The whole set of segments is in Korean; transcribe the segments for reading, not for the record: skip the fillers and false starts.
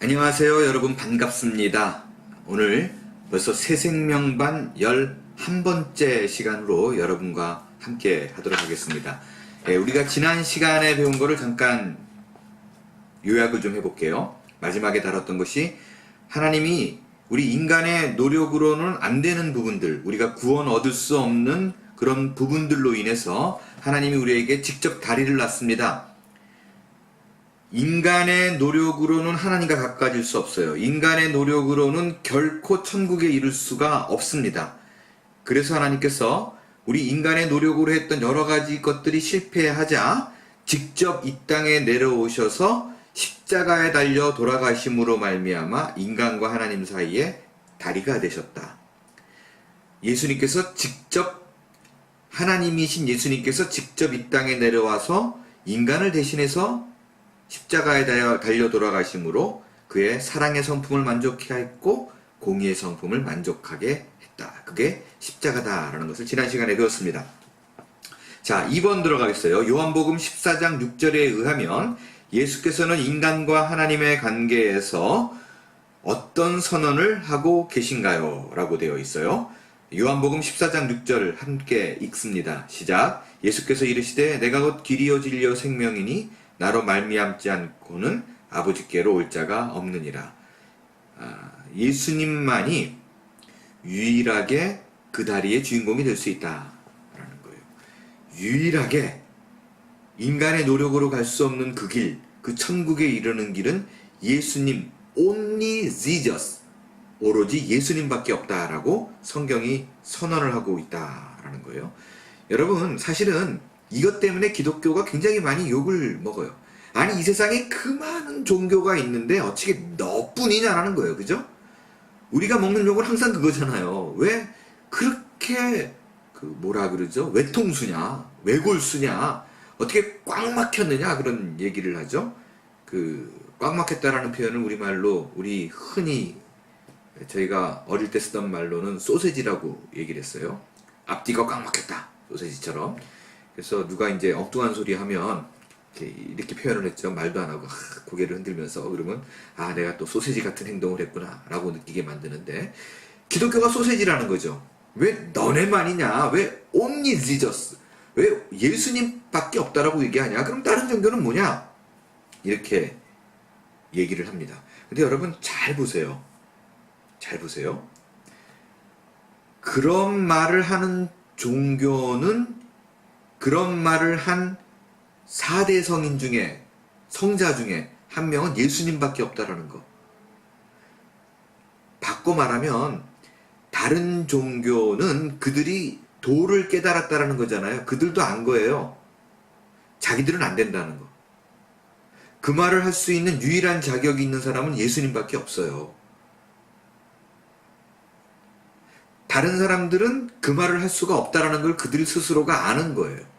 안녕하세요. 여러분 반갑습니다. 오늘 벌써 새생명반 11번째 시간으로 여러분과 함께 하도록 하겠습니다. 우리가 지난 시간에 배운 거를 잠깐 요약을 좀 해볼게요. 마지막에 다뤘던 것이 하나님이 우리 인간의 노력으로는 안 되는 부분들, 우리가 구원 얻을 수 없는 그런 부분들로 인해서 하나님이 우리에게 직접 다리를 놨습니다. 인간의 노력으로는 하나님과 가까워질 수 없어요. 인간의 노력으로는 결코 천국에 이를 수가 없습니다. 그래서 하나님께서 우리 인간의 노력으로 했던 여러 가지 것들이 실패하자 직접 이 땅에 내려오셔서 십자가에 달려 돌아가심으로 말미암아 인간과 하나님 사이에 다리가 되셨다. 예수님께서 직접, 하나님이신 예수님께서 직접 이 땅에 내려와서 인간을 대신해서 십자가에 달려 돌아가심으로 그의 사랑의 성품을 만족케 했고 공의의 성품을 만족하게 했다. 그게 십자가다라는 것을 지난 시간에 배웠습니다. 자, 2번 들어가겠어요. 요한복음 14장 6절에 의하면 예수께서는 인간과 하나님의 관계에서 어떤 선언을 하고 계신가요? 라고 되어 있어요. 요한복음 14장 6절 함께 읽습니다. 시작. 예수께서 이르시되 내가 곧 길이요 진리요 생명이니 나로 말미암지 않고는 아버지께로 올 자가 없느니라. 예수님만이 유일하게 그 다리의 주인공이 될 수 있다라는 거예요. 유일하게 인간의 노력으로 갈 수 없는 그 길, 그 천국에 이르는 길은 예수님, only Jesus, 오로지 예수님밖에 없다라고 성경이 선언을 하고 있다라는 거예요. 여러분, 사실은 이것 때문에 기독교가 굉장히 많이 욕을 먹어요. 아니, 이 세상에 그 많은 종교가 있는데 어떻게 너뿐이냐라는 거예요. 그죠? 우리가 먹는 욕은 항상 그거잖아요. 왜 그렇게 뭐라 그러죠? 외통수냐? 외골수냐? 어떻게 꽉 막혔느냐? 그런 얘기를 하죠. 꽉 막혔다라는 표현을 우리말로 우리 흔히 저희가 어릴 때 쓰던 말로는 소세지라고 얘기를 했어요. 앞뒤가 꽉 막혔다. 소세지처럼. 그래서 누가 이제 엉뚱한 소리 하면 이렇게 표현을 했죠. 말도 안 하고 고개를 흔들면서. 그러면 내가 또 소세지 같은 행동을 했구나 라고 느끼게 만드는데, 기독교가 소세지라는 거죠. 왜 너네만이냐? 왜 only Jesus? 왜 예수님밖에 없다라고 얘기하냐? 그럼 다른 종교는 뭐냐? 이렇게 얘기를 합니다. 근데 여러분 잘 보세요. 잘 보세요. 그런 말을 하는 종교는, 그런 말을 한 4대 성인 중에, 성자 중에 한 명은 예수님밖에 없다라는 거. 바꿔 말하면 다른 종교는 그들이 도를 깨달았다라는 거잖아요. 그들도 안 거예요. 자기들은 안 된다는 거. 그 말을 할 수 있는 유일한 자격이 있는 사람은 예수님밖에 없어요. 다른 사람들은 그 말을 할 수가 없다라는 걸 그들 스스로가 아는 거예요.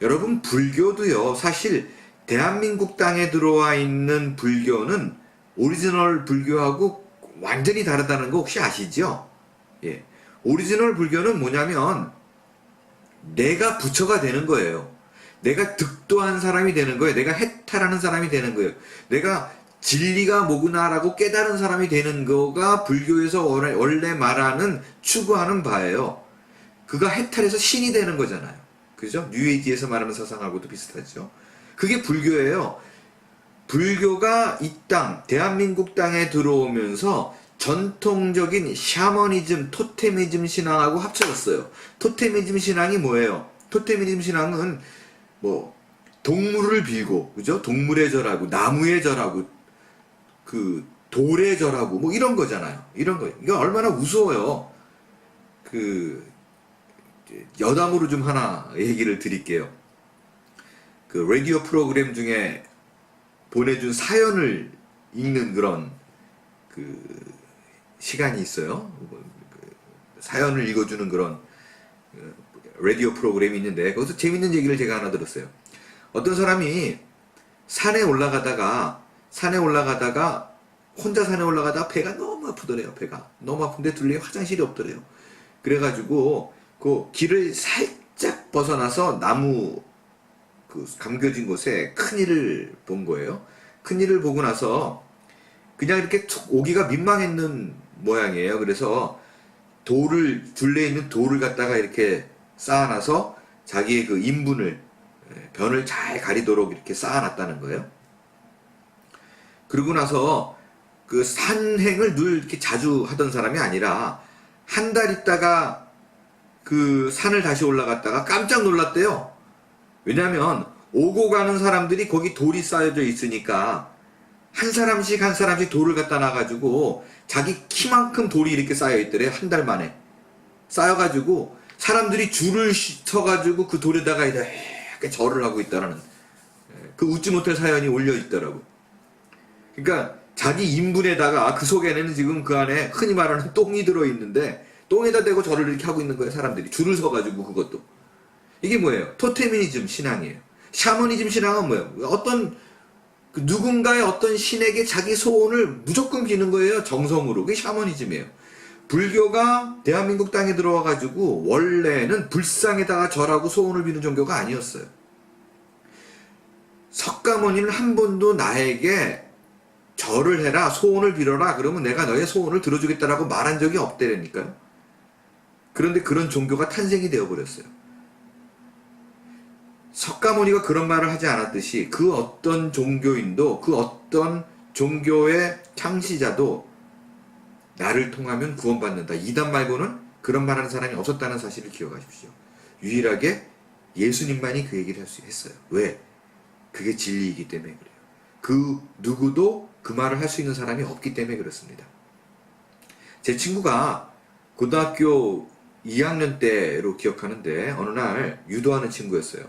여러분, 불교도요, 사실 대한민국 땅에 들어와 있는 불교는 오리지널 불교하고 완전히 다르다는 거 혹시 아시죠? 예. 오리지널 불교는 뭐냐면 내가 부처가 되는 거예요. 내가 득도한 사람이 되는 거예요. 내가 해탈하는 사람이 되는 거예요. 내가 진리가 뭐구나라고 깨달은 사람이 되는 거가 불교에서 원래 말하는, 추구하는 바예요. 그가 해탈해서 신이 되는 거잖아요. 그죠? 뉴에이지에서 말하는 사상하고도 비슷하죠. 그게 불교예요. 불교가 이 땅, 대한민국 땅에 들어오면서 전통적인 샤머니즘, 토테미즘 신앙하고 합쳐졌어요. 토테미즘 신앙이 뭐예요? 토테미즘 신앙은 동물을 빌고, 그죠? 동물에 절하고, 나무에 절하고, 돌에 절하고, 이런 거잖아요. 이런 거. 이거 얼마나 우스워요. 여담으로 좀 하나 얘기를 드릴게요. 라디오 프로그램 중에 보내준 사연을 읽는 그런 시간이 있어요. 사연을 읽어주는 그런 라디오 프로그램이 있는데, 거기서 재밌는 얘기를 제가 하나 들었어요. 어떤 사람이 산에 올라가다가 혼자 산에 올라가다가 배가 너무 아프더래요. 배가 너무 아픈데 둘레에 화장실이 없더래요. 그래가지고 그 길을 살짝 벗어나서 나무 감겨진 곳에 큰일을 본 거예요. 큰일을 보고 나서 그냥 이렇게 툭 오기가 민망했는 모양이에요. 그래서 둘레에 있는 돌을 갖다가 이렇게 쌓아놔서 자기의 그 인분을, 변을 잘 가리도록 이렇게 쌓아놨다는 거예요. 그러고 나서 그 산행을 늘 이렇게 자주 하던 사람이 아니라 한 달 있다가 그 산을 다시 올라갔다가 깜짝 놀랐대요. 왜냐하면 오고 가는 사람들이 거기 돌이 쌓여져 있으니까 한 사람씩 돌을 갖다 놔가지고 자기 키만큼 돌이 이렇게 쌓여 있더래. 한 달 만에 쌓여가지고 사람들이 줄을 서가지고 그 돌에다가 이렇게 절을 하고 있다라는, 그 웃지 못할 사연이 올려 있더라고. 그러니까 자기 인분에다가 그 속에는 지금 그 안에 흔히 말하는 똥이 들어있는데 똥에다 대고 절을 이렇게 하고 있는 거예요. 사람들이 줄을 서가지고. 그것도 이게 뭐예요? 토테미니즘 신앙이에요. 샤머니즘 신앙은 뭐예요? 누군가의 어떤 신에게 자기 소원을 무조건 비는 거예요. 정성으로. 그게 샤머니즘이에요. 불교가 대한민국 땅에 들어와가지고 원래는 불상에다가 절하고 소원을 비는 종교가 아니었어요. 석가모니는 한 번도 나에게 절을 해라, 소원을 빌어라, 그러면 내가 너의 소원을 들어주겠다라고 말한 적이 없대라니까요. 그런데 그런 종교가 탄생이 되어버렸어요. 석가모니가 그런 말을 하지 않았듯이 그 어떤 종교인도, 그 어떤 종교의 창시자도 나를 통하면 구원받는다, 이단 말고는 그런 말하는 사람이 없었다는 사실을 기억하십시오. 유일하게 예수님만이 그 얘기를 할 수 했어요. 왜? 그게 진리이기 때문에 그래요. 그 누구도 그 말을 할 수 있는 사람이 없기 때문에 그렇습니다. 제 친구가 고등학교 2학년 때로 기억하는데 어느 날 유도하는 친구였어요.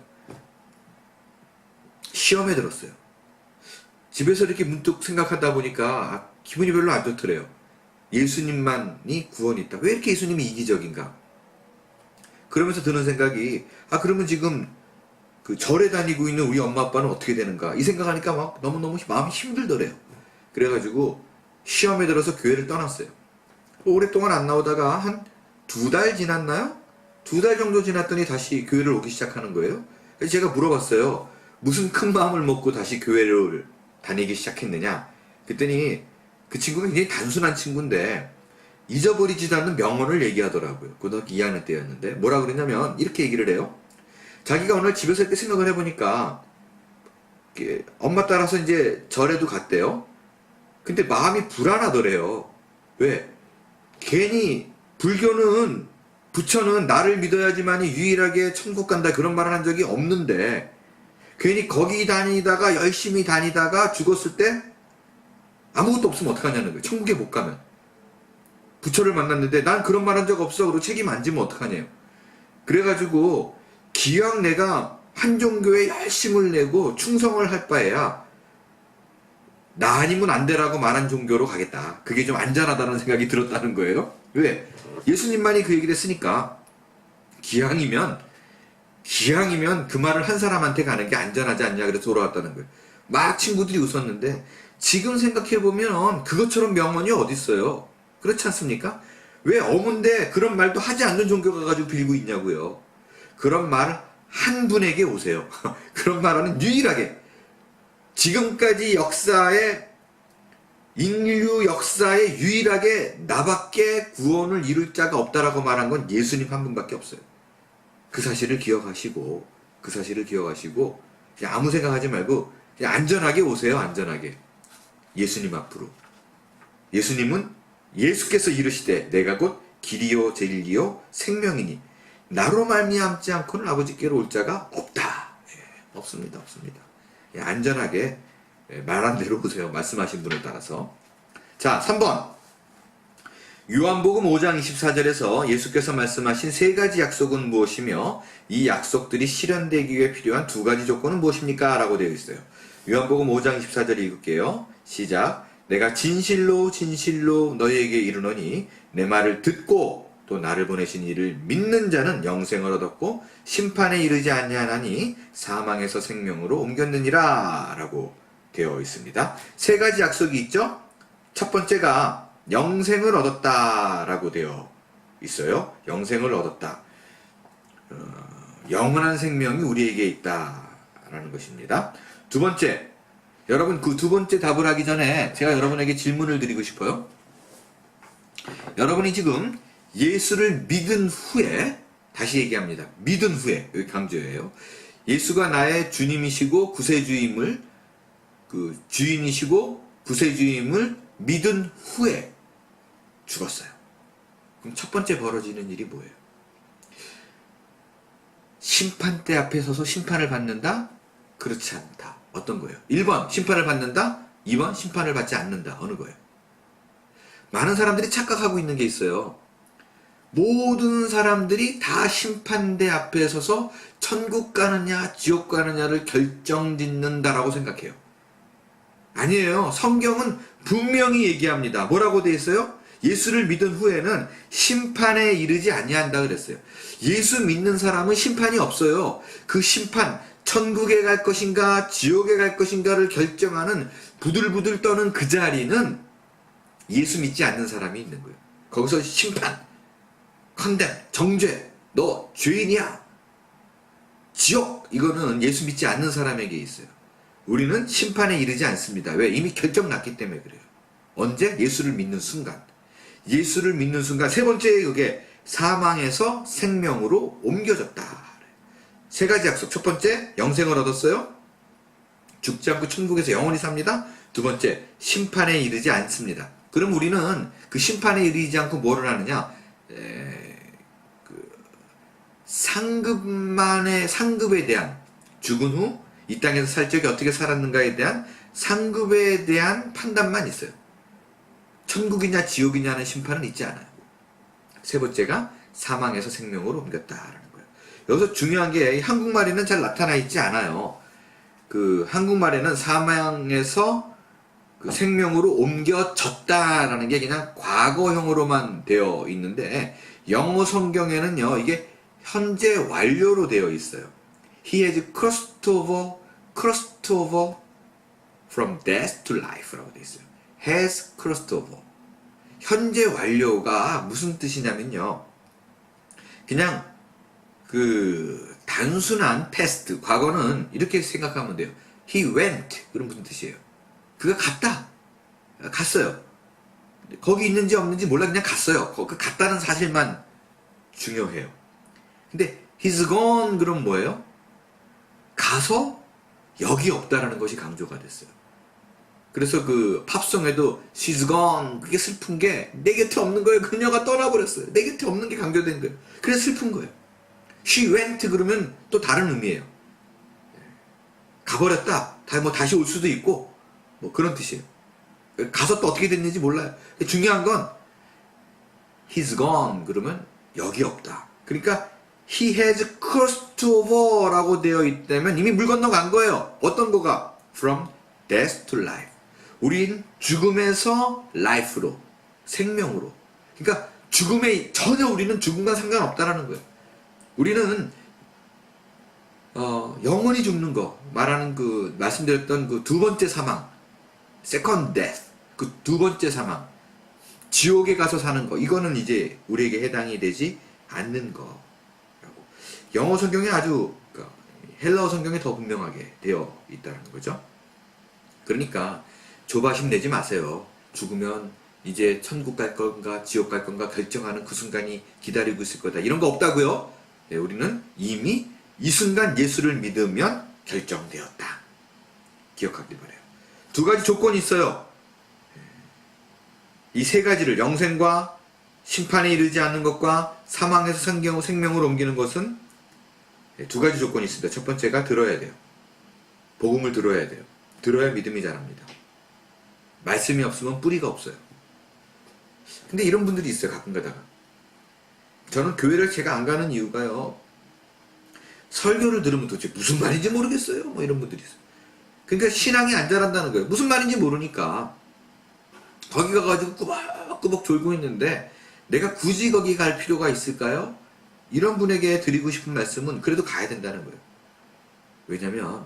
시험에 들었어요. 집에서 이렇게 문득 생각하다 보니까 기분이 별로 안 좋더래요. 예수님만이 구원이 있다. 왜 이렇게 예수님이 이기적인가? 그러면서 드는 생각이, 그러면 지금 그 절에 다니고 있는 우리 엄마 아빠는 어떻게 되는가? 이 생각하니까 막 너무너무 마음이 힘들더래요. 그래가지고 시험에 들어서 교회를 떠났어요. 오랫동안 안 나오다가 한 2달 지났나요? 2달 정도 지났더니 다시 교회를 오기 시작하는 거예요. 그래서 제가 물어봤어요. 무슨 큰 마음을 먹고 다시 교회를 다니기 시작했느냐? 그랬더니 그 친구가 굉장히 단순한 친구인데 잊어버리지도 않는 명언을 얘기하더라고요. 고등학교 2학년 때였는데 뭐라 그랬냐면 이렇게 얘기를 해요. 자기가 오늘 집에서 이렇게 생각을 해보니까 엄마 따라서 이제 절에도 갔대요. 근데 마음이 불안하더래요. 왜? 괜히 불교는 부처는 나를 믿어야지만이 유일하게 천국 간다 그런 말을 한 적이 없는데 괜히 거기 다니다가 열심히 다니다가 죽었을 때 아무것도 없으면 어떡하냐는 거예요. 천국에 못 가면. 부처를 만났는데 난 그런 말 한 적 없어. 그리고 책임 안 지면 어떡하냐요. 그래가지고 기왕 내가 한 종교에 열심을 내고 충성을 할 바에야 나 아니면 안 되라고 말한 종교로 가겠다. 그게 좀 안전하다는 생각이 들었다는 거예요. 왜? 예수님만이 그 얘기를 했으니까 기왕이면 그 말을 한 사람한테 가는 게 안전하지 않냐 그래서 돌아왔다는 거예요. 막 친구들이 웃었는데 지금 생각해보면 그것처럼 명언이 어딨어요. 그렇지 않습니까? 왜 어문데 그런 말도 하지 않는 종교가 가지고 빌고 있냐고요. 그런 말 한 분에게 오세요. 그런 말은 유일하게 지금까지 인류 역사에 유일하게 나밖에 구원을 이룰 자가 없다라고 말한 건 예수님 한 분밖에 없어요. 그 사실을 기억하시고 그냥 아무 생각하지 말고 그냥 안전하게 오세요. 안전하게. 예수님 앞으로. 예수님은 예수께서 이르시되 내가 곧 길이요 진리요 생명이니 나로 말미암지 않고는 아버지께로 올 자가 없다. 없습니다. 안전하게 말한 대로 오세요. 말씀하신 분을 따라서. 자, 3번. 요한복음 5장 24절에서 예수께서 말씀하신 3가지 약속은 무엇이며 이 약속들이 실현되기 위해 필요한 2가지 조건은 무엇입니까? 라고 되어 있어요. 요한복음 5장 24절 읽을게요. 시작. 내가 진실로 너희에게 이르노니 내 말을 듣고 또 나를 보내신 이를 믿는 자는 영생을 얻었고 심판에 이르지 아니하나니 사망에서 생명으로 옮겼느니라 라고 되어 있습니다. 3가지 약속이 있죠. 첫 번째가 영생을 얻었다 라고 되어 있어요. 영생을 얻었다. 영원한 생명이 우리에게 있다 라는 것입니다. 두 번째, 여러분 그 두 번째 답을 하기 전에 제가 여러분에게 질문을 드리고 싶어요. 여러분이 지금 예수를 믿은 후에, 다시 얘기합니다. 믿은 후에, 여기 강조예요. 예수가 나의 주님이시고 구세주임을, 그 주인이시고 구세주임을 믿은 후에 죽었어요. 그럼 첫 번째 벌어지는 일이 뭐예요? 심판대 앞에 서서 심판을 받는다? 그렇지 않다. 어떤 거예요? 1번 심판을 받는다? 2번 심판을 받지 않는다. 어느 거예요? 많은 사람들이 착각하고 있는 게 있어요. 모든 사람들이 다 심판대 앞에 서서 천국 가느냐 지옥 가느냐를 결정짓는다라고 생각해요. 아니에요. 성경은 분명히 얘기합니다. 뭐라고 돼 있어요? 예수를 믿은 후에는 심판에 이르지 아니한다 그랬어요. 예수 믿는 사람은 심판이 없어요. 그 심판, 천국에 갈 것인가 지옥에 갈 것인가를 결정하는 부들부들 떠는 그 자리는 예수 믿지 않는 사람이 있는 거예요. 거기서 심판, 컨뎀, 정죄, 너 죄인이야, 지옥, 이거는 예수 믿지 않는 사람에게 있어요. 우리는 심판에 이르지 않습니다. 왜? 이미 결정 났기 때문에 그래요. 언제? 예수를 믿는 순간. 예수를 믿는 순간. 세 번째, 그게 사망에서 생명으로 옮겨졌다. 세 가지 약속. 첫 번째, 영생을 얻었어요. 죽지 않고 천국에서 영원히 삽니다. 두 번째, 심판에 이르지 않습니다. 그럼 우리는 그 심판에 이르지 않고 뭐를 하느냐? 상급에 대한, 죽은 후 이 땅에서 살 적에 어떻게 살았는가에 대한 상급에 대한 판단만 있어요. 천국이냐 지옥이냐는 심판은 있지 않아요. 세 번째가 사망에서 생명으로 옮겼다라는 거예요. 여기서 중요한 게 한국말에는 잘 나타나 있지 않아요. 그 한국말에는 사망에서 그 생명으로 옮겨졌다라는 게 그냥 과거형으로만 되어 있는데, 영어 성경에는요 이게 현재 완료로 되어 있어요. He has crossed over from death to life라고 되어 있어요. Has crossed over. 현재 완료가 무슨 뜻이냐면요, 그냥 그 단순한 past, 과거는 이렇게 생각하면 돼요. He went, 그런 무슨 뜻이에요? 그가 갔어요. 거기 있는지 없는지 몰라, 그냥 갔어요. 그 갔다는 사실만 중요해요. 근데 he's gone, 그럼 뭐예요? 가서 여기 없다라는 것이 강조가 됐어요. 그래서 그 팝송에도 she's gone, 그게 슬픈 게 내 곁에 없는 거예요. 그녀가 떠나버렸어요. 내 곁에 없는 게 강조된 거예요. 그래서 슬픈 거예요. she went 그러면 또 다른 의미예요. 가버렸다, 뭐 다시 올 수도 있고 뭐 그런 뜻이에요. 가서 또 어떻게 됐는지 몰라요. 중요한 건 he's gone 그러면 여기 없다. 그러니까 he has crossed over 라고 되어 있다면 이미 물 건너간 거예요. 어떤 거가? from death to life. 우린 죽음에서 life로, 생명으로. 그러니까 죽음에, 전혀 우리는 죽음과 상관없다라는 거예요. 우리는 영원히 죽는 거 말하는 그 말씀드렸던 그 두 번째 사망, second death, 그 두 번째 사망, 지옥에 가서 사는 거, 이거는 이제 우리에게 해당이 되지 않는 거. 영어 성경에 아주, 헬라어 성경에 더 분명하게 되어 있다는 거죠. 그러니까 조바심 내지 마세요. 죽으면 이제 천국 갈 건가 지옥 갈 건가 결정하는 그 순간이 기다리고 있을 거다, 이런 거 없다고요. 네, 우리는 이미 이 순간 예수를 믿으면 결정되었다. 기억하길 바라요. 두 가지 조건이 있어요. 이 세 가지를, 영생과 심판에 이르지 않는 것과 사망에서 생명으로 옮기는 것은 두 가지 조건이 있습니다. 첫 번째가 들어야 돼요. 복음을 들어야 돼요. 들어야 믿음이 자랍니다. 말씀이 없으면 뿌리가 없어요. 근데 이런 분들이 있어요. 가끔 가다가. 저는 교회를 제가 안 가는 이유가요, 설교를 들으면 도대체 무슨 말인지 모르겠어요. 뭐 이런 분들이 있어요. 그러니까 신앙이 안 자란다는 거예요. 무슨 말인지 모르니까. 거기 가가지고 꾸벅꾸벅 졸고 있는데 내가 굳이 거기 갈 필요가 있을까요? 이런 분에게 드리고 싶은 말씀은 그래도 가야 된다는 거예요. 왜냐면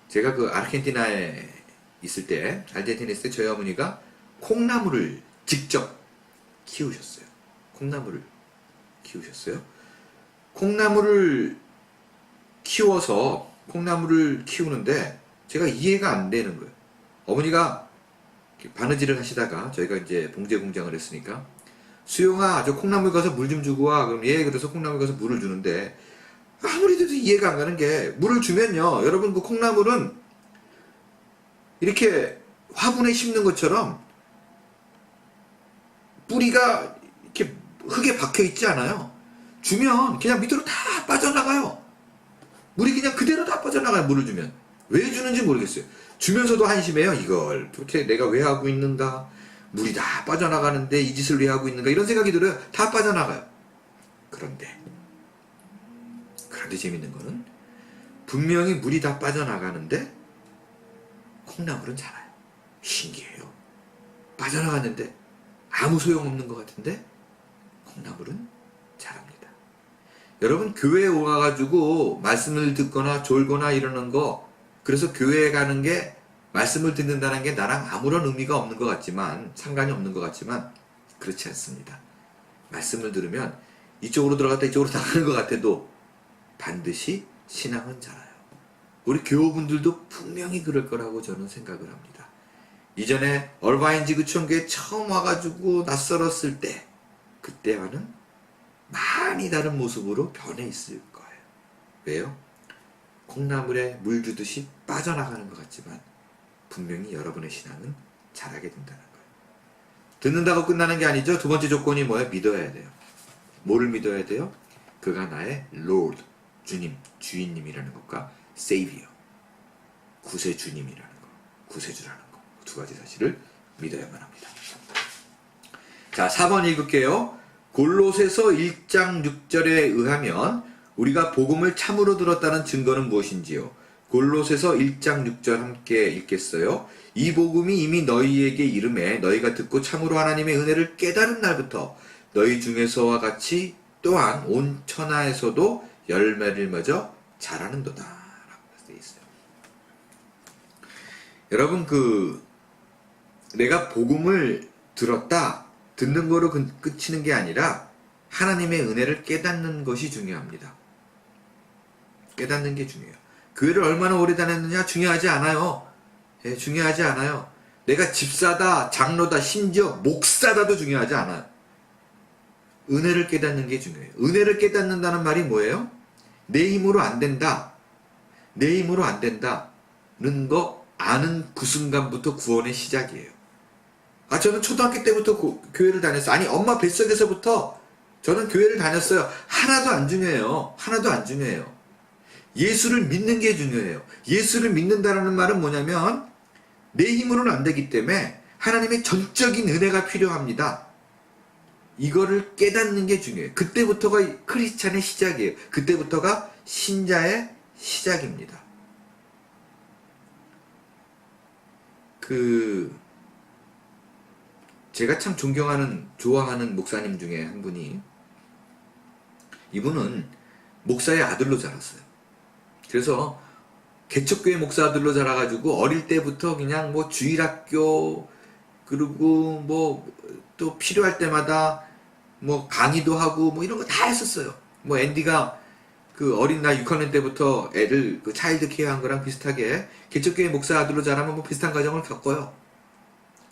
제가 그 아르헨티나에 있을 때, 저희 어머니가 콩나물을 직접 키우셨어요. 콩나물을 키우는데 제가 이해가 안 되는 거예요. 어머니가 바느질을 하시다가 저희가 이제 봉제 공장을 했으니까 수영아 저 콩나물 가서 물 좀 주고 와. 그럼 예 그래서 콩나물 가서 물을 주는데 아무리 돼도 이해가 안 가는 게 물을 주면요 여러분 그 콩나물은 이렇게 화분에 심는 것처럼 뿌리가 이렇게 흙에 박혀 있지 않아요. 주면 그냥 밑으로 다 빠져나가요. 물이 그냥 그대로 다 빠져나가요. 물을 주면. 왜 주는지 모르겠어요. 주면서도 한심해요. 이걸 도대체 내가 왜 하고 있는가. 물이 다 빠져나가는데 이 짓을 왜 하고 있는가 이런 생각이 들어요. 다 빠져나가요. 그런데 재밌는 거는 분명히 물이 다 빠져나가는데 콩나물은 자라요. 신기해요. 빠져나갔는데 아무 소용없는 것 같은데 콩나물은 자랍니다. 여러분 교회에 와가지고 말씀을 듣거나 졸거나 이러는 거 그래서 교회에 가는 게 말씀을 듣는다는 게 나랑 아무런 의미가 없는 것 같지만 상관이 없는 것 같지만 그렇지 않습니다. 말씀을 들으면 이쪽으로 들어갔다 이쪽으로 나가는 것 같아도 반드시 신앙은 자라요. 우리 교우분들도 분명히 그럴 거라고 저는 생각을 합니다. 이전에 얼바인 지구촌교회 처음 와가지고 낯설었을 때 그때와는 많이 다른 모습으로 변해 있을 거예요. 왜요? 콩나물에 물 주듯이 빠져나가는 것 같지만 분명히 여러분의 신앙은 자라게 된다는 거예요. 듣는다고 끝나는 게 아니죠. 두 번째 조건이 뭐예요? 믿어야 돼요. 뭐를 믿어야 돼요? 그가 나의 Lord, 주님, 주인님이라는 것과 Savior, 구세주님이라는 것, 구세주라는 것, 두 가지 사실을 믿어야만 합니다. 자, 4번 읽을게요. 골로새서 1장 6절에 의하면 우리가 복음을 참으로 들었다는 증거는 무엇인지요? 골로새서 1장 6절 함께 읽겠어요. 이 복음이 이미 너희에게 이름에 너희가 듣고 참으로 하나님의 은혜를 깨달은 날부터 너희 중에서와 같이 또한 온 천하에서도 열매를 맺어 자라는도다 라고 되어 있어요. 여러분 내가 복음을 들었다 듣는 거로 끝이는 게 아니라 하나님의 은혜를 깨닫는 것이 중요합니다. 깨닫는 게 중요해요. 교회를 얼마나 오래 다녔느냐 중요하지 않아요. 예, 중요하지 않아요. 내가 집사다, 장로다, 심지어 목사다도 중요하지 않아요. 은혜를 깨닫는 게 중요해요. 은혜를 깨닫는다는 말이 뭐예요? 내 힘으로 안 된다. 내 힘으로 안 된다는 거 아는 그 순간부터 구원의 시작이에요. 저는 초등학교 때부터 교회를 다녔어요. 아니 엄마 뱃속에서부터 저는 교회를 다녔어요. 하나도 안 중요해요. 하나도 안 중요해요. 예수를 믿는 게 중요해요. 예수를 믿는다는 말은 뭐냐면 내 힘으로는 안 되기 때문에 하나님의 전적인 은혜가 필요합니다. 이거를 깨닫는 게 중요해요. 그때부터가 크리스찬의 시작이에요. 그때부터가 신자의 시작입니다. 제가 참 존경하는, 좋아하는 목사님 중에 한 분이, 이분은 목사의 아들로 자랐어요. 그래서 개척교회 목사 아들로 자라가지고 어릴 때부터 그냥 뭐 주일학교, 그리고 뭐 또 필요할 때마다 뭐 강의도 하고 뭐 이런 거 다 했었어요. 뭐 앤디가 그 어린 나이 6학년 때부터 애를 그 차일드 케어한 거랑 비슷하게 개척교회 목사 아들로 자라면 뭐 비슷한 과정을 겪어요.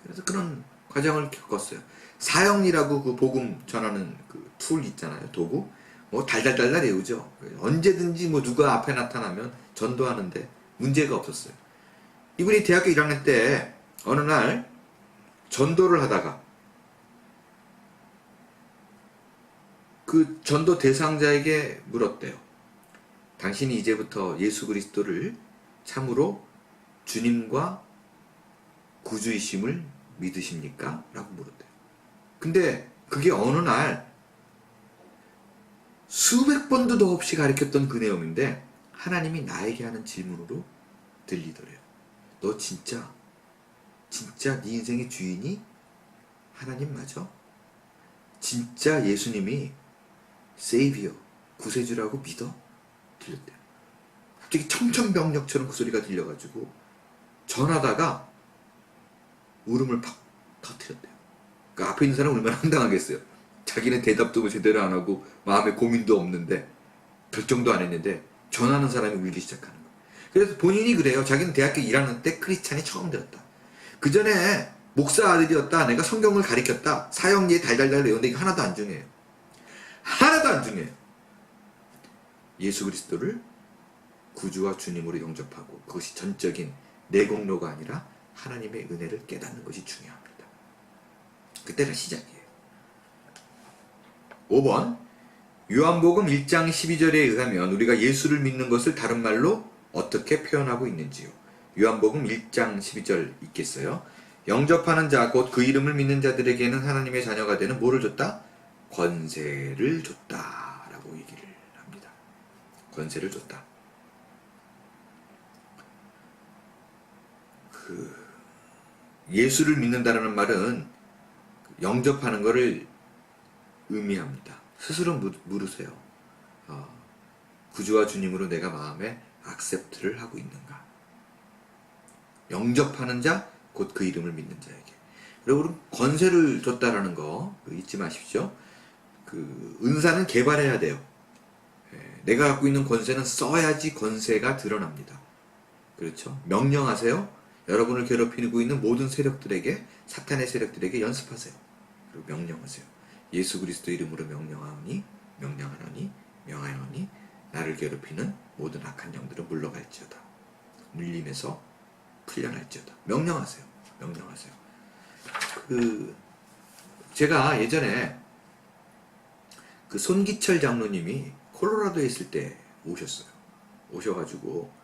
그래서 그런 과정을 겪었어요. 사형리라고 그 복음 전하는 그 툴 있잖아요. 도구. 뭐 달달달달 외우죠. 언제든지 뭐 누가 앞에 나타나면 전도하는데 문제가 없었어요. 이분이 대학교 1학년 때 어느 날 전도를 하다가 그 전도 대상자에게 물었대요. 당신이 이제부터 예수 그리스도를 참으로 주님과 구주이심을 믿으십니까? 라고 물었대요. 근데 그게 어느 날 수백 번도 더 없이 가르쳤던 그 내용인데 하나님이 나에게 하는 질문으로 들리더래요. 너 진짜 네 인생의 주인이 하나님 맞아? 진짜 예수님이 세이비어, 구세주라고 믿어? 들렸대요. 갑자기 청천벽력처럼 그 소리가 들려가지고 전하다가 울음을 팍 터뜨렸대요. 그 앞에 있는 사람은 얼마나 황당하겠어요. 자기는 대답도 제대로 안 하고 마음에 고민도 없는데 결정도 안 했는데 전하는 사람이 울기 시작하는 거예요. 그래서 본인이 그래요. 자기는 대학교 1학년 때 크리스찬이 처음 되었다. 그 전에 목사 아들이었다. 내가 성경을 가리켰다. 사형리에 달달달 외웠는데 이거 하나도 안 중요해요. 하나도 안 중요해요. 예수 그리스도를 구주와 주님으로 영접하고 그것이 전적인 내 공로가 아니라 하나님의 은혜를 깨닫는 것이 중요합니다. 그때가 시작이에요. 5번 요한복음 1장 12절에 의하면 우리가 예수를 믿는 것을 다른 말로 어떻게 표현하고 있는지요. 요한복음 1장 12절 있겠어요? 영접하는 자 곧 그 이름을 믿는 자들에게는 하나님의 자녀가 되는 뭐를 줬다? 권세를 줬다 라고 얘기를 합니다. 권세를 줬다. 예수를 믿는다라는 말은 영접하는 것을 의미합니다. 스스로 물으세요. 구주와 주님으로 내가 마음에 악셉트를 하고 있는가? 영접하는 자, 곧 그 이름을 믿는 자에게. 그리고 권세를 줬다라는 거 잊지 마십시오. 은사는 개발해야 돼요. 내가 갖고 있는 권세는 써야지 권세가 드러납니다. 그렇죠? 명령하세요. 여러분을 괴롭히고 있는 모든 세력들에게, 사탄의 세력들에게 연습하세요. 그리고 명령하세요. 예수 그리스도 이름으로 명령하노니 나를 괴롭히는 모든 악한 영들은 물러갈지어다. 물림에서 풀려날지어다. 명령하세요. 명령하세요. 제가 예전에 손기철 장로님이 콜로라도에 있을 때 오셨어요. 오셔가지고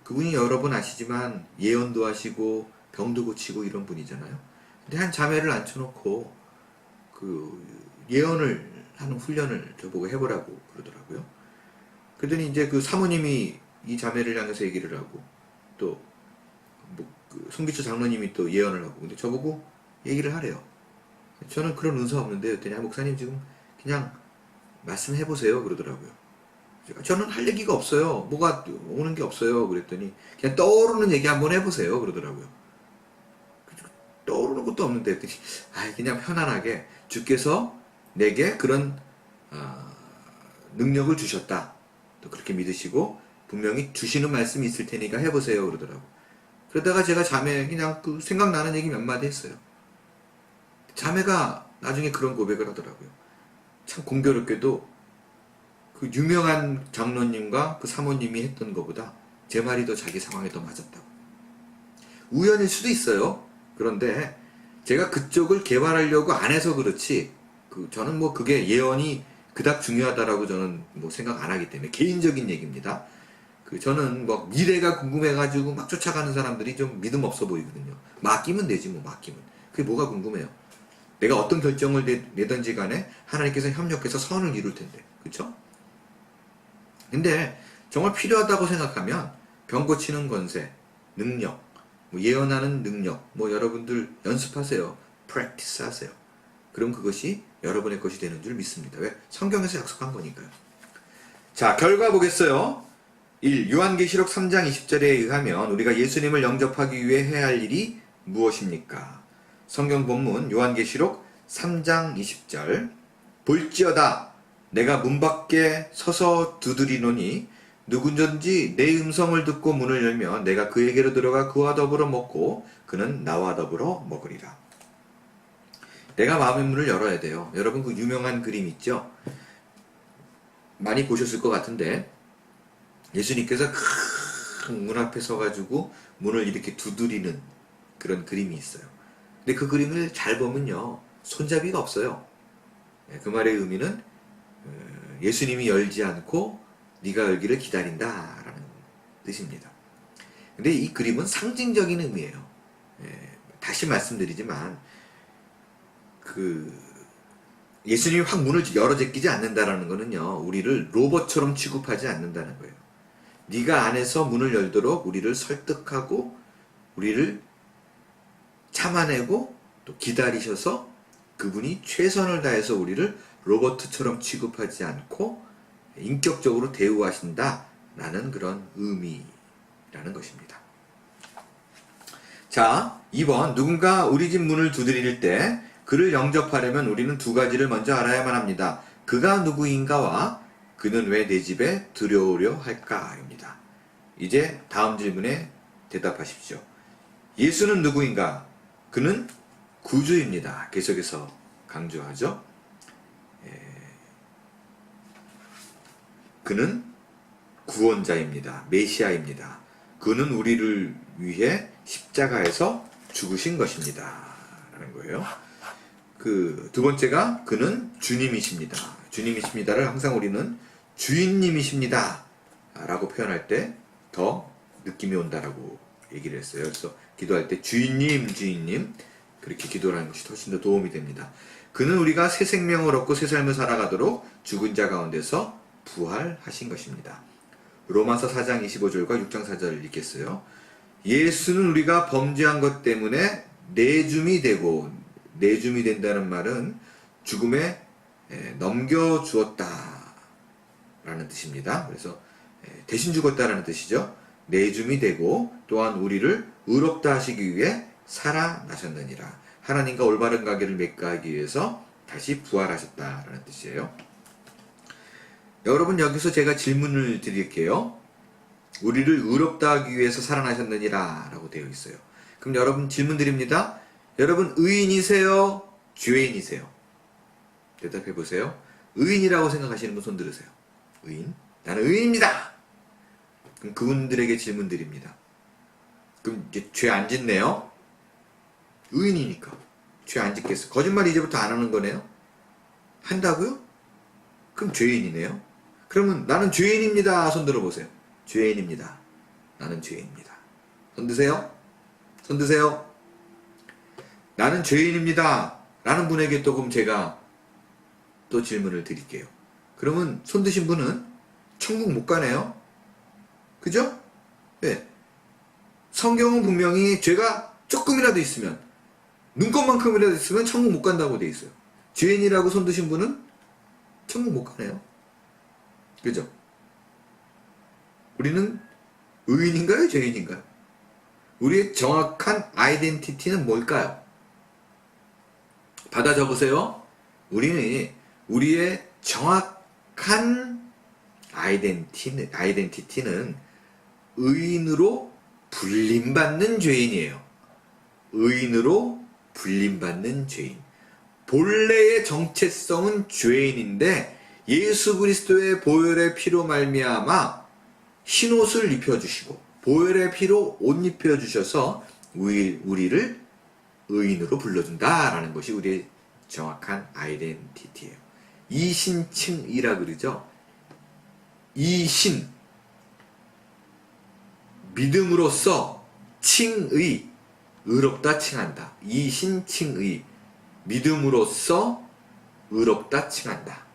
그분이 여러분 아시지만 예언도 하시고 병도 고치고 이런 분이잖아요. 근데 한 자매를 앉혀놓고 예언을 하는 훈련을 저보고 해보라고 그러더라고요. 그러더니 이제 사모님이 이 자매를 향해서 얘기를 하고 또 송기철 장로님이 또 예언을 하고 근데 저보고 얘기를 하래요. 저는 그런 은사 없는데 그랬더니 목사님 지금 그냥 말씀해보세요 그러더라고요. 저는 할 얘기가 없어요. 뭐가 오는 게 없어요. 그랬더니 그냥 떠오르는 얘기 한번 해보세요. 그러더라고요. 떠오르는 것도 없는데 그냥 편안하게 주께서 내게 그런 능력을 주셨다. 또 그렇게 믿으시고 분명히 주시는 말씀이 있을 테니까 해보세요. 그러더라고요. 그러다가 제가 자매 그냥 생각나는 얘기 몇 마디 했어요. 자매가 나중에 그런 고백을 하더라고요. 참 공교롭게도 유명한 장로님과 사모님이 했던 것보다 제 말이 더 자기 상황에 더 맞았다고. 우연일 수도 있어요. 그런데 제가 그쪽을 개발하려고 안 해서 그렇지 저는 그게 예언이 그닥 중요하다라고 저는 생각 안 하기 때문에 개인적인 얘기입니다. 저는 미래가 궁금해가지고 막 쫓아가는 사람들이 좀 믿음 없어 보이거든요. 맡기면 되지 맡기면. 그게 뭐가 궁금해요. 내가 어떤 결정을 내든지 간에 하나님께서 협력해서 선을 이룰 텐데. 그쵸? 근데 정말 필요하다고 생각하면 병 고치는 권세, 능력, 예언하는 능력, 여러분들 연습하세요. practice 하세요. 그럼 그것이 여러분의 것이 되는 줄 믿습니다. 왜? 성경에서 약속한 거니까요. 자, 결과 보겠어요. 1. 요한계시록 3장 20절에 의하면 우리가 예수님을 영접하기 위해 해야 할 일이 무엇입니까? 성경 본문 요한계시록 3장 20절 볼지어다 내가 문 밖에 서서 두드리노니 누구든지 내 음성을 듣고 문을 열면 내가 그에게로 들어가 그와 더불어 먹고 그는 나와 더불어 먹으리라. 내가 마음의 문을 열어야 돼요. 여러분 유명한 그림 있죠? 많이 보셨을 것 같은데 예수님께서 큰 문 앞에 서가지고 문을 이렇게 두드리는 그런 그림이 있어요. 근데 그 그림을 잘 보면요 손잡이가 없어요. 그 말의 의미는 예수님이 열지 않고 네가 열기를 기다린다라는 뜻입니다. 근데 이 그림은 상징적인 의미예요. 다시 말씀드리지만 예수님이 확 문을 열어 제끼지 않는다라는 거는요 우리를 로봇처럼 취급하지 않는다는 거예요. 네가 안에서 문을 열도록 우리를 설득하고 우리를 참아내고 또 기다리셔서 그분이 최선을 다해서 우리를 로봇처럼 취급하지 않고 인격적으로 대우하신다라는 그런 의미라는 것입니다. 자, 2번 누군가 우리 집 문을 두드릴 때 그를 영접하려면 우리는 두 가지를 먼저 알아야만 합니다. 그가 누구인가와 그는 왜 내 집에 들어오려 할까입니다. 이제 다음 질문에 대답하십시오. 예수는 누구인가? 그는 구주입니다. 계속해서 강조하죠. 그는 구원자입니다. 메시아입니다. 그는 우리를 위해 십자가에서 죽으신 것입니다. 라는 거예요. 그 두 번째가 그는 주님이십니다. 주님이십니다를 항상 우리는 주인님이십니다. 라고 표현할 때 더 느낌이 온다라고 얘기를 했어요. 그래서 기도할 때 주인님, 주인님 그렇게 기도를 하는 것이 훨씬 더 도움이 됩니다. 그는 우리가 새 생명을 얻고 새 삶을 살아가도록 죽은 자 가운데서 부활하신 것입니다. 로마서 4장 25절과 6장 4절을 읽겠어요. 예수는 우리가 범죄한 것 때문에 내줌이 되고, 내줌이 된다는 말은 죽음에 넘겨주었다 라는 뜻입니다. 그래서 대신 죽었다라는 뜻이죠. 내줌이 되고 또한 우리를 의롭다 하시기 위해 살아나셨느니라. 하나님과 올바른 관계를 맺기 위해서 다시 부활하셨다라는 뜻이에요. 여러분, 여기서 제가 질문을 드릴게요. 우리를 의롭다 하기 위해서 살아나셨느니라 라고 되어 있어요. 그럼 여러분 질문 드립니다. 여러분 의인이세요? 죄인이세요? 대답해 보세요. 의인이라고 생각하시는 분 손 들으세요. 의인? 나는 의인입니다. 그럼 그분들에게 질문 드립니다. 그럼 이제 죄 안 짓네요? 의인이니까 죄 안 짓겠어. 거짓말 이제부터 안 하는 거네요? 한다고요? 그럼 죄인이네요? 그러면 나는 죄인입니다. 손 들어보세요. 죄인입니다. 나는 죄인입니다. 손 드세요? 손 드세요? 나는 죄인입니다. 라는 분에게 또 그럼 제가 또 질문을 드릴게요. 그러면 손 드신 분은 천국 못 가네요? 그죠? 네. 성경은 분명히 죄가 조금이라도 있으면, 눈곱만큼이라도 있으면 천국 못 간다고 돼 있어요. 죄인이라고 손 드신 분은 천국 못 가네요. 그죠? 우리는 의인인가요? 죄인인가요? 우리의 정확한 아이덴티티는 뭘까요? 받아 적으세요. 우리는 우리의 정확한 아이덴티티는 의인으로 불림받는 죄인이에요. 의인으로 불림받는 죄인. 본래의 정체성은 죄인인데 예수 그리스도의 보혈의 피로 말미암아 흰옷을 입혀주시고 보혈의 피로 옷 입혀주셔서 우리를 의인으로 불러준다라는 것이 우리의 정확한 아이덴티티예요. 이신칭이라 그러죠. 이신, 믿음으로써 칭의, 의롭다 칭한다. 이신칭의, 믿음으로써 의롭다 칭한다.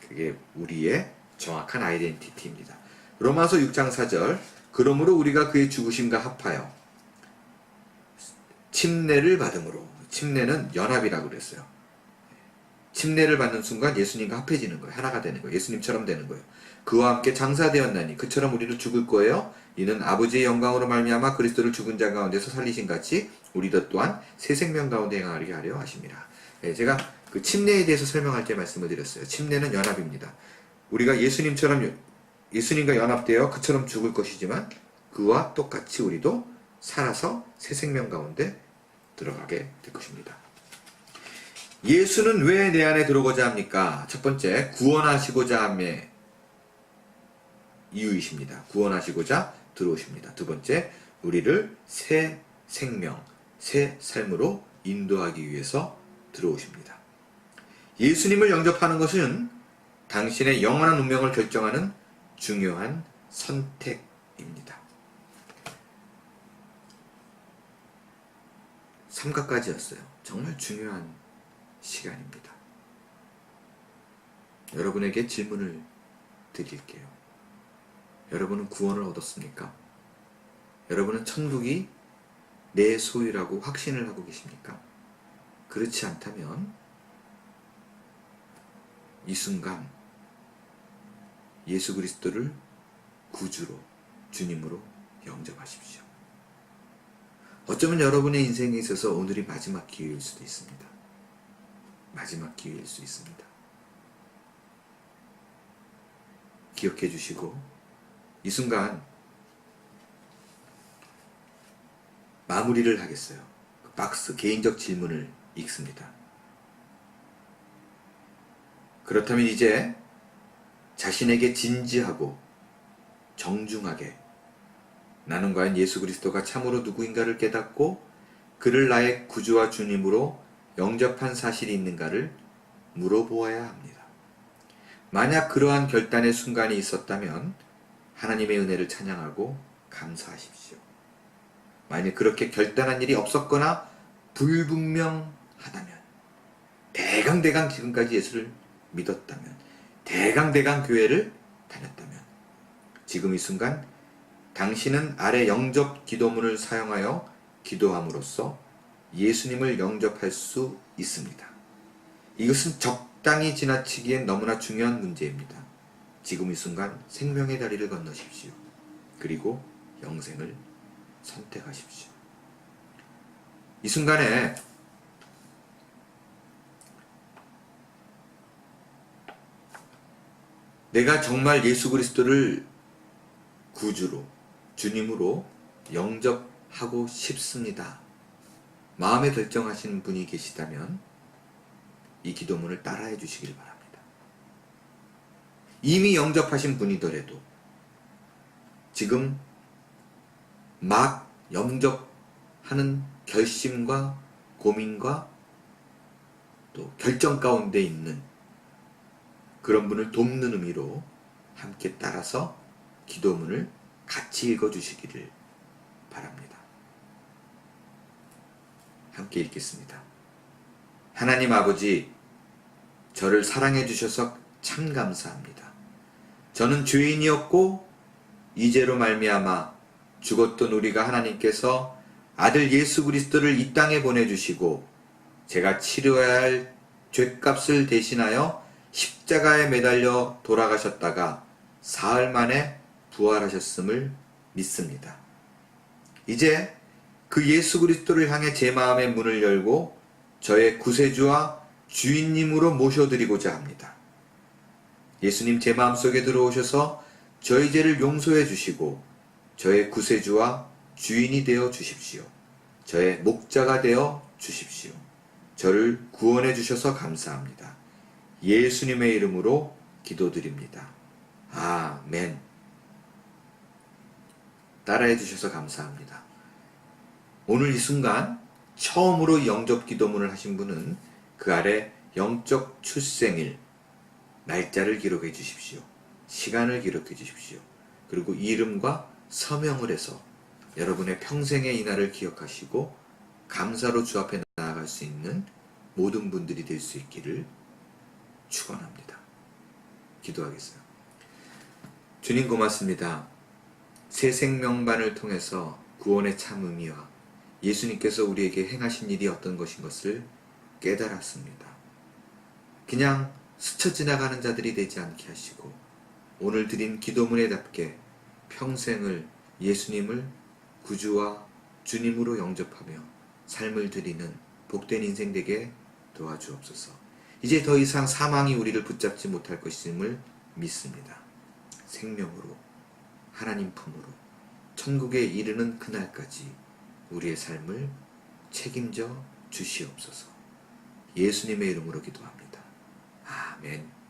그게 우리의 정확한 아이덴티티입니다. 로마서 6장 4절 그러므로 우리가 그의 죽으심과 합하여 침례를 받음으로, 침례는 연합이라고 그랬어요. 침례를 받는 순간 예수님과 합해지는 거예요. 하나가 되는 거예요. 예수님처럼 되는 거예요. 그와 함께 장사되었나니 그처럼 우리도 죽을 거예요. 이는 아버지의 영광으로 말미암아 그리스도를 죽은 자 가운데서 살리신 같이 우리도 또한 새 생명 가운데 행하게 하려 하심이라. 제가 그 침례에 대해서 설명할 때 말씀을 드렸어요. 침례는 연합입니다. 우리가 예수님과 연합되어 그처럼 죽을 것이지만 그와 똑같이 우리도 살아서 새 생명 가운데 들어가게 될 것입니다. 예수는 왜 내 안에 들어오고자 합니까? 첫 번째, 구원하시고자 함의 이유이십니다. 구원하시고자 들어오십니다. 두 번째, 우리를 새 생명, 새 삶으로 인도하기 위해서 들어오십니다. 예수님을 영접하는 것은 당신의 영원한 운명을 결정하는 중요한 선택입니다. 삼각까지였어요. 정말 중요한 시간입니다. 여러분에게 질문을 드릴게요. 여러분은 구원을 얻었습니까? 여러분은 천국이 내 소유라고 확신을 하고 계십니까? 그렇지 않다면 이 순간 예수 그리스도를 구주로, 주님으로 영접하십시오. 어쩌면 여러분의 인생에 있어서 오늘이 마지막 기회일 수도 있습니다. 마지막 기회일 수 있습니다. 기억해 주시고 이 순간 마무리를 하겠어요. 그 박스 개인적 질문을 읽습니다. 그렇다면 이제 자신에게 진지하고 정중하게 나는 과연 예수 그리스도가 참으로 누구인가를 깨닫고 그를 나의 구주와 주님으로 영접한 사실이 있는가를 물어보아야 합니다. 만약 그러한 결단의 순간이 있었다면 하나님의 은혜를 찬양하고 감사하십시오. 만약 그렇게 결단한 일이 없었거나 불분명하다면, 대강 지금까지 예수를 믿었다면, 대강 교회를 다녔다면, 지금 이 순간 당신은 아래 영접 기도문을 사용하여 기도함으로써 예수님을 영접할 수 있습니다. 이것은 적당히 지나치기엔 너무나 중요한 문제입니다. 지금 이 순간 생명의 다리를 건너십시오. 그리고 영생을 선택하십시오. 이 순간에 내가 정말 예수 그리스도를 구주로, 주님으로 영접하고 싶습니다. 마음에 결정하시는 분이 계시다면 이 기도문을 따라해 주시길 바랍니다. 이미 영접하신 분이더라도 지금 막 영접하는 결심과 고민과 또 결정 가운데 있는 그런 분을 돕는 의미로 함께 따라서 기도문을 같이 읽어주시기를 바랍니다. 함께 읽겠습니다. 하나님 아버지, 저를 사랑해 주셔서 참 감사합니다. 저는 죄인이었고 이제로 말미암아 죽었던 우리가 하나님께서 아들 예수 그리스도를 이 땅에 보내주시고 제가 치러야 할 죗값을 대신하여 십자가에 매달려 돌아가셨다가 사흘 만에 부활하셨음을 믿습니다. 이제 그 예수 그리스도를 향해 제 마음의 문을 열고 저의 구세주와 주인님으로 모셔드리고자 합니다. 예수님 제 마음속에 들어오셔서 저의 죄를 용서해 주시고 저의 구세주와 주인이 되어 주십시오. 저의 목자가 되어 주십시오. 저를 구원해 주셔서 감사합니다. 예수님의 이름으로 기도드립니다. 아멘. 따라해 주셔서 감사합니다. 오늘 이 순간 처음으로 영접 기도문을 하신 분은 그 아래 영적 출생일 날짜를 기록해 주십시오. 시간을 기록해 주십시오. 그리고 이름과 서명을 해서 여러분의 평생의 이날을 기억하시고 감사로 주 앞에 나아갈 수 있는 모든 분들이 될 수 있기를 축원합니다. 기도하겠어요. 주님 고맙습니다. 새 생명반을 통해서 구원의 참 의미와 예수님께서 우리에게 행하신 일이 어떤 것인 것을 깨달았습니다. 그냥 스쳐 지나가는 자들이 되지 않게 하시고 오늘 드린 기도문에 답게 평생을 예수님을 구주와 주님으로 영접하며 삶을 드리는 복된 인생 되게 도와주옵소서. 이제 더 이상 사망이 우리를 붙잡지 못할 것임을 믿습니다. 생명으로 하나님 품으로 천국에 이르는 그날까지 우리의 삶을 책임져 주시옵소서. 예수님의 이름으로 기도합니다. 아멘.